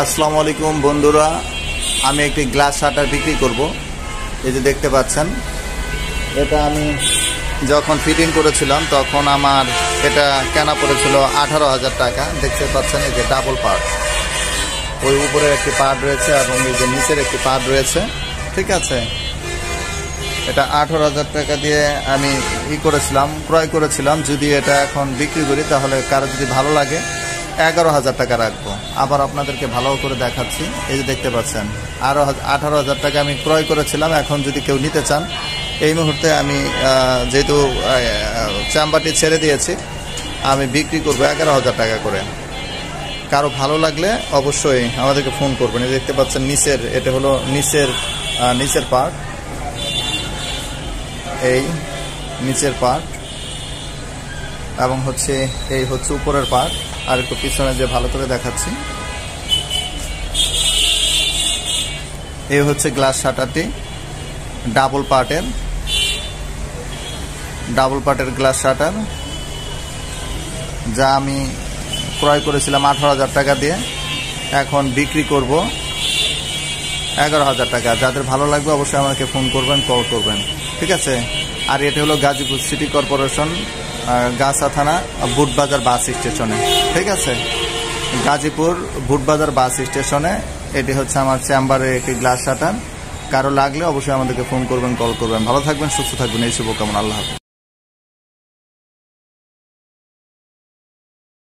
আসসালামু আলাইকুম বন্ধুরা, আমি একটি গ্লাস শাটার বিক্রি করব। এই যে দেখতে পাচ্ছেন, এটা আমি যখন ফিটিং করেছিলাম তখন আমার এটা কেনা পড়েছিল 18,000 টাকা। দেখতে পাচ্ছেন এই যে ডাবল পার্ট, ওই উপরে একটি পার্ট রয়েছে এবং এই যে নিচের একটি পার্ট রয়েছে, ঠিক আছে। এটা 18,000 টাকা দিয়ে আমি ক্রয় করেছিলাম। যদি এটা এখন বিক্রি করি তাহলে কারো যদি ভালো লাগে 11,000 টাকা রাখবো। আবার আপনাদেরকে ভালো করে দেখাচ্ছি, এই যে দেখতে পাচ্ছেন, আরও 18,000 টাকা আমি ক্রয় করেছিলাম। এখন যদি কেউ নিতে চান, এই মুহূর্তে আমি যেহেতু চেম্বারটি ছেড়ে দিয়েছি, আমি বিক্রি করবো 11,000 টাকা করে। কারো ভালো লাগলে অবশ্যই আমাদেরকে ফোন করবেন। এই দেখতে পাচ্ছেন নিচের, এটা হলো নিচের পার্ট, এই নিচের পার্ট, এবং এই হচ্ছে উপরের পার্ট। আর একটু পিছনে যে ভালো করে দেখাচ্ছি, এই হচ্ছে গ্লাস শাটারটি, ডাবল পার্টের গ্লাস শাটার, যা আমি ক্রয় করেছিলাম 18,000 টাকা দিয়ে, এখন বিক্রি করব 11,000 টাকা। যাদের ভালো লাগবে অবশ্যই আমাকে ফোন করবেন, কল করবেন, ঠিক আছে। আর এটা হলো গাজীপুর সিটি কর্পোরেশন, গাছা থানা, বুটবাজার বাস স্টেশনে, ঠিক আছে। গাজীপুর বুটবাজার বাস স্টেশনে এটি হচ্ছে আমার চেম্বারে একটি গ্লাস শাটার। কারো লাগলে অবশ্যই আমাদেরকে ফোন করবেন, কল করবেন। ভালো থাকবেন, সুস্থ থাকবেন, এই শুভকামনা। আল্লাহ হাফেজ।